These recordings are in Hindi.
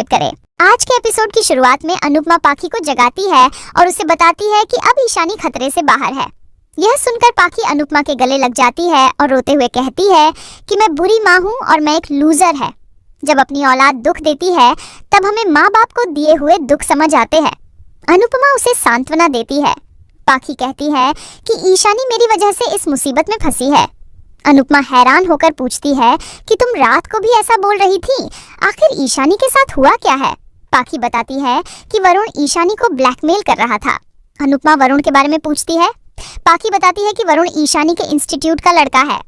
सब्सक्राइब करें। आज के एपिसोड की शुरुआत में अनुपमा पाखी को जगाती है और उसे बताती है कि अब ईशानी खतरे से बाहर है। यह सुनकर पाखी अनुपमा के गले लग जाती है और रोते हुए कहती है कि मैं बुरी माँ हूँ और मैं एक लूजर है। जब अपनी औलाद दुख देती है तब हमें माँ बाप को दिए हुए दुख समझ आते हैं। अनुपमा उसे सांत्वना देती है। पाखी कहती है कि ईशानी मेरी वजह से इस मुसीबत में फंसी है। अनुपमा हैरान होकर पूछती है कि तुम रात को भी ऐसा बोल रही थी, आखिर ईशानी के साथ हुआ क्या है? पाखी बताती है कि वरुण ईशानी को ब्लैकमेल कर रहा था। अनुपमा वरुण के बारे में पूछती है। पाखी बताती है कि वरुण ईशानी के इंस्टीट्यूट का लड़का है।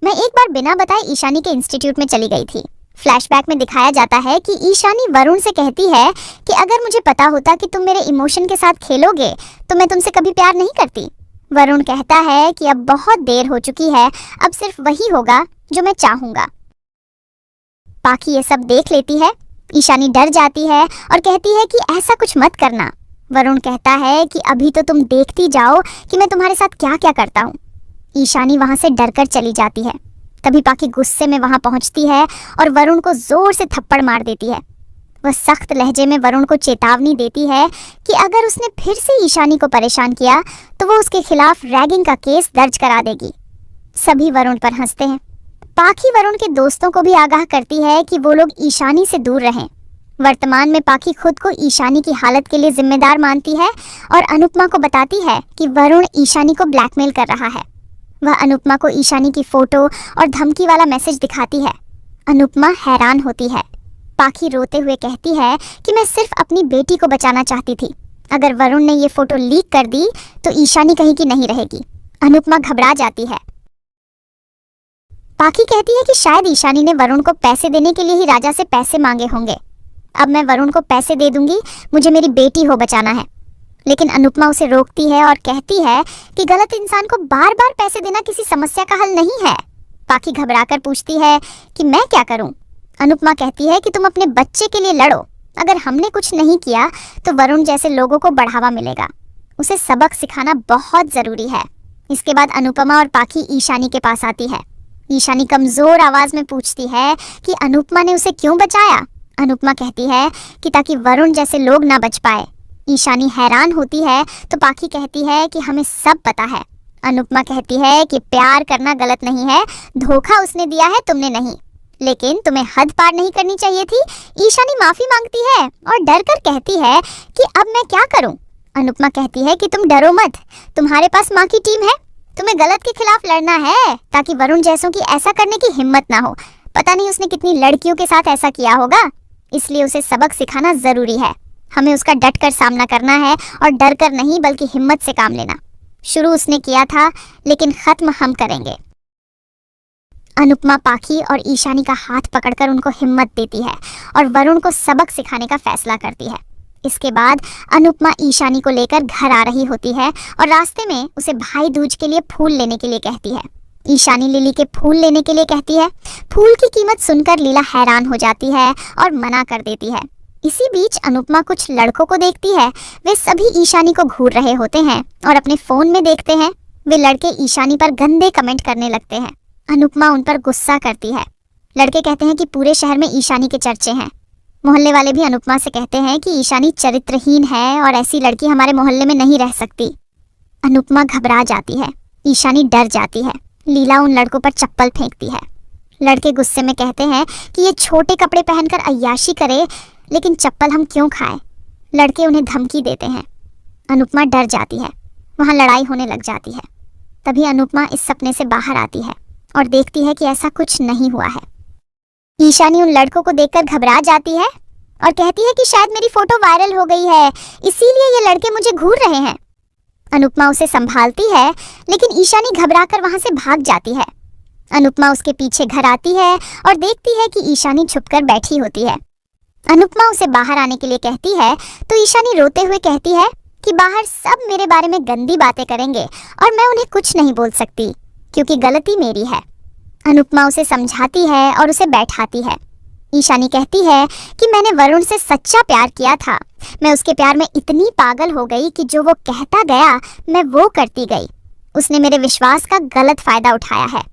मैं एक बार बिना बताए ईशानी के इंस्टीट्यूट में चली गई थी। फ्लैशबैक में दिखाया जाता है कि ईशानी वरुण से कहती है कि अगर मुझे पता होता कि तुम मेरे इमोशन के साथ खेलोगे तो मैं तुमसे कभी प्यार नहीं करती। वरुण कहता है कि अब बहुत देर हो चुकी है, अब सिर्फ वही होगा जो मैं चाहूंगा। पाखी ये सब देख लेती है। ईशानी डर जाती है और कहती है कि ऐसा कुछ मत करना। वरुण कहता है कि अभी तो तुम देखती जाओ कि मैं तुम्हारे साथ क्या क्या करता हूँ। ईशानी वहां से डरकर चली जाती है। तभी पाखी गुस्से में वहां पहुंचती है और वरुण को जोर से थप्पड़ मार देती है। वह सख्त लहजे में वरुण को चेतावनी देती है कि अगर उसने फिर से ईशानी को परेशान किया तो वो उसके खिलाफ रैगिंग का केस दर्ज करा देगी। सभी वरुण पर हंसते हैं। पाखी वरुण के दोस्तों को भी आगाह करती है कि वो लोग ईशानी से दूर रहें। वर्तमान में पाखी खुद को ईशानी की हालत के लिए जिम्मेदार मानती है और अनुपमा को बताती है कि वरुण ईशानी को ब्लैकमेल कर रहा है। वह अनुपमा को ईशानी की फोटो और धमकी वाला मैसेज दिखाती है। अनुपमा हैरान होती है। पाखी रोते हुए कहती है कि मैं सिर्फ अपनी बेटी को बचाना चाहती थी। अगर वरुण ने ये फोटो लीक कर दी तो ईशानी कहीं की नहीं रहेगी। अनुपमा घबरा जाती है। पाखी कहती है कि शायद ईशानी ने वरुण को पैसे देने के लिए ही राजा से पैसे मांगे होंगे। अब मैं वरुण को पैसे दे दूंगी, मुझे मेरी बेटी हो बचाना है। लेकिन अनुपमा उसे रोकती है और कहती है कि गलत इंसान को बार बार पैसे देना किसी समस्या का हल नहीं है। पाखी घबराकर पूछती है कि मैं क्या करूं? अनुपमा कहती है कि तुम अपने बच्चे के लिए लड़ो। अगर हमने कुछ नहीं किया तो वरुण जैसे लोगों को बढ़ावा मिलेगा। उसे सबक सिखाना बहुत जरूरी है। इसके बाद अनुपमा और पाखी ईशानी के पास आती है। ईशानी कमजोर आवाज में पूछती है कि अनुपमा ने उसे क्यों बचाया? अनुपमा कहती है कि ताकि वरुण जैसे लोग ना बच पाए। ईशानी हैरान होती है तो पाखी कहती है कि हमें सब पता है। अनुपमा कहती है कि प्यार करना गलत नहीं है, धोखा उसने दिया है, तुमने नहीं, लेकिन तुम्हें हद पार नहीं करनी चाहिए थी। ईशानी माफी मांगती है और डर कर कहती है कि अब मैं क्या करूं? अनुपमा कहती है कि तुम डरो मत, तुम्हारे पास माँ की टीम है। तुम्हें गलत के खिलाफ लड़ना है ताकि वरुण जैसों की ऐसा करने की हिम्मत ना हो। पता नहीं उसने कितनी लड़कियों के साथ ऐसा किया होगा, इसलिए उसे सबक सिखाना जरूरी है। हमें उसका डट कर सामना करना है और डर कर नहीं बल्कि हिम्मत से काम लेना। शुरू उसने किया था लेकिन खत्म हम करेंगे। अनुपमा पाखी और ईशानी का हाथ पकड़कर उनको हिम्मत देती है और वरुण को सबक सिखाने का फैसला करती है। इसके बाद अनुपमा ईशानी को लेकर घर आ रही होती है और रास्ते में उसे भाई दूज के लिए फूल लेने के लिए कहती है। ईशानी लिली के फूल लेने के लिए कहती है। फूल की कीमत सुनकर लीला हैरान हो जाती है और मना कर देती है। इसी बीच अनुपमा कुछ लड़कों को देखती है। वे सभी ईशानी को घूर रहे होते हैं और अपने फोन में देखते हैं। वे लड़के ईशानी पर गंदे कमेंट करने लगते हैं। अनुपमा उन पर गुस्सा करती है। लड़के कहते हैं कि पूरे शहर में ईशानी के चर्चे हैं। मोहल्ले वाले भी अनुपमा से कहते हैं कि ईशानी चरित्रहीन है और ऐसी लड़की हमारे मोहल्ले में नहीं रह सकती। अनुपमा घबरा जाती है। ईशानी डर जाती है। लीला उन लड़कों पर चप्पल फेंकती है। लड़के गुस्से में कहते हैं कि ये छोटे कपड़े पहनकर अय्याशी करे, लेकिन चप्पल हम क्यों खाएं? लड़के उन्हें धमकी देते हैं। अनुपमा डर जाती है। वहां लड़ाई होने लग जाती है। तभी अनुपमा इस सपने से बाहर आती है और देखती है कि ऐसा कुछ नहीं हुआ है। ईशानी उन लड़कों को देखकर घबरा जाती है और कहती है कि शायद मेरी फोटो वायरल हो गई है, इसीलिए ये लड़के मुझे घूर रहे हैं। अनुपमा उसे संभालती है लेकिन ईशानी घबराकर वहां से भाग जाती है। अनुपमा उसके पीछे घर आती है और देखती है कि ईशानी छुपकर बैठी होती है। अनुपमा उसे बाहर आने के लिए कहती है तो ईशानी रोते हुए कहती है कि बाहर सब मेरे बारे में गंदी बातें करेंगे और मैं उन्हें कुछ नहीं बोल सकती क्योंकि गलती मेरी है। अनुपमा उसे समझाती है और उसे बैठाती है। ईशानी कहती है कि मैंने वरुण से सच्चा प्यार किया था। मैं उसके प्यार में इतनी पागल हो गई कि जो वो कहता गया मैं वो करती गई। उसने मेरे विश्वास का गलत फायदा उठाया है।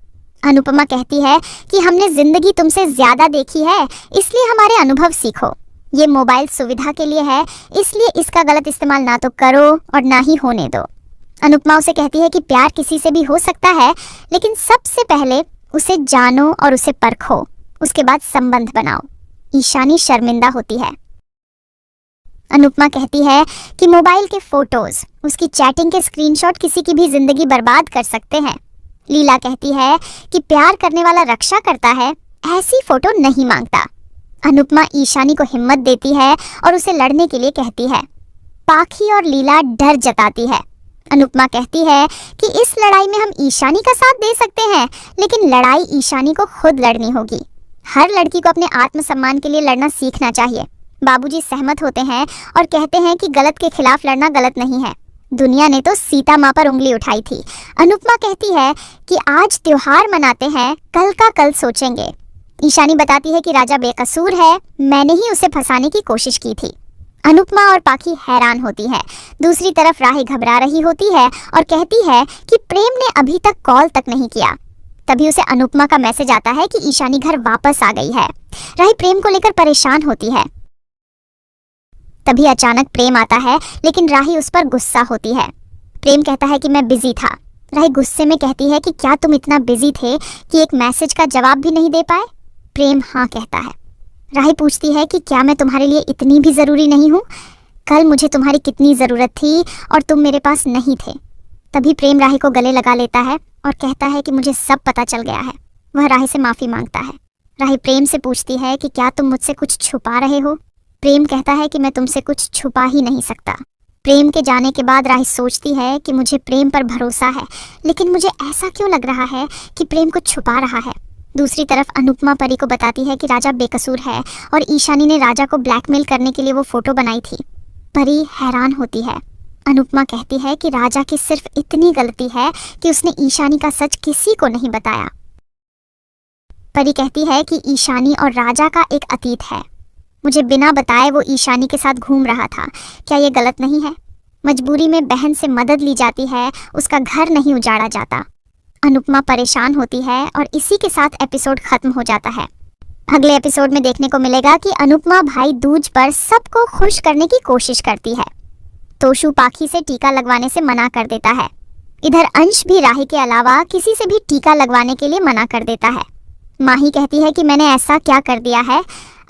अनुपमा कहती है कि हमने जिंदगी तुमसे ज्यादा देखी है, इसलिए हमारे अनुभव सीखो। ये मोबाइल सुविधा के लिए है, इसलिए इसका गलत इस्तेमाल ना तो करो और ना ही होने दो। अनुपमा उसे कहती है कि प्यार किसी से भी हो सकता है, लेकिन सबसे पहले उसे जानो और उसे परखो, उसके बाद संबंध बनाओ। ईशानी शर्मिंदा होती है। अनुपमा कहती है कि मोबाइल के फोटोज, उसकी चैटिंग के स्क्रीनशॉट किसी की भी जिंदगी बर्बाद कर सकते हैं। लीला कहती है कि प्यार करने वाला रक्षा करता है, ऐसी फोटो नहीं मांगता। अनुपमा ईशानी को हिम्मत देती है और उसे लड़ने के लिए कहती है। पाखी और लीला डर जताती है। अनुपमा कहती है कि इस लड़ाई में हम ईशानी का साथ दे सकते हैं, लेकिन लड़ाई ईशानी को खुद लड़नी होगी। हर लड़की को अपने आत्मसम्मान के लिए लड़ना सीखना चाहिए। बाबूजी सहमत होते हैं और कहते हैं कि गलत के खिलाफ लड़ना गलत नहीं है। दुनिया ने तो सीता माँ पर उंगली उठाई थी। अनुपमा कहती है कि आज त्योहार मनाते हैं, कल का कल सोचेंगे। ईशानी बताती है कि राजा बेकसूर है, मैंने ही उसे फंसाने की कोशिश की थी। अनुपमा और पाखी हैरान होती है। दूसरी तरफ राही घबरा रही होती है और कहती है कि प्रेम ने अभी तक कॉल तक नहीं किया। तभी उसे अनुपमा का मैसेज आता है कि ईशानी घर वापस आ गई है। राही प्रेम को लेकर परेशान होती है। तभी अचानक प्रेम आता है, लेकिन राही उस पर गुस्सा होती है। प्रेम कहता है कि मैं बिजी था। राही गुस्से में कहती है कि क्या तुम इतना बिजी थे कि एक मैसेज का जवाब भी नहीं दे पाए? प्रेम हाँ कहता है। राही पूछती है कि क्या मैं तुम्हारे लिए इतनी भी जरूरी नहीं हूँ? कल मुझे तुम्हारी कितनी जरूरत थी और तुम मेरे पास नहीं थे। तभी प्रेम राही को गले लगा लेता है और कहता है कि मुझे सब पता चल गया है। वह राही से माफी मांगता है। राही प्रेम से पूछती है कि क्या तुम मुझसे कुछ छुपा रहे हो? प्रेम कहता है कि मैं तुमसे कुछ छुपा ही नहीं सकता। प्रेम के जाने के बाद राही सोचती है कि मुझे प्रेम पर भरोसा है, लेकिन मुझे ऐसा क्यों लग रहा है कि प्रेम कुछ छुपा रहा है। दूसरी तरफ अनुपमा परी को बताती है कि राजा बेकसूर है और ईशानी ने राजा को ब्लैकमेल करने के लिए वो फोटो बनाई थी। परी हैरान होती है। अनुपमा कहती है कि राजा की सिर्फ इतनी गलती है कि उसने ईशानी का सच किसी को नहीं बताया। परी कहती है कि ईशानी और राजा का एक अतीत है। मुझे बिना बताए वो ईशानी के साथ घूम रहा था, क्या ये गलत नहीं है? मजबूरी में बहन से मदद ली जाती है, उसका घर नहीं उजाड़ा जाता। अनुपमा परेशान होती है और इसी के साथ एपिसोड खत्म हो जाता है। अगले एपिसोड में देखने को मिलेगा कि अनुपमा भाई दूज पर सबको खुश करने की कोशिश करती है। तोशु पाखी से टीका लगवाने से मना कर देता है। इधर अंश भी राही के अलावा किसी से भी टीका लगवाने के लिए मना कर देता है। माही कहती है कि मैंने ऐसा क्या कर दिया है?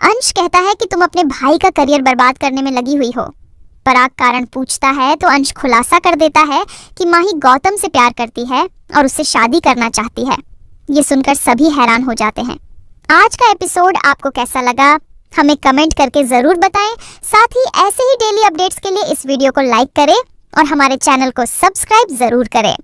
अंश कहता है कि तुम अपने भाई का करियर बर्बाद करने में लगी हुई हो। पराग कारण पूछता है तो अंश खुलासा कर देता है कि माही गौतम से प्यार करती है और उससे शादी करना चाहती है। ये सुनकर सभी हैरान हो जाते हैं। आज का एपिसोड आपको कैसा लगा हमें कमेंट करके जरूर बताएं। साथ ही ऐसे ही डेली अपडेट्स के लिए इस वीडियो को लाइक करें और हमारे चैनल को सब्सक्राइब जरूर करें।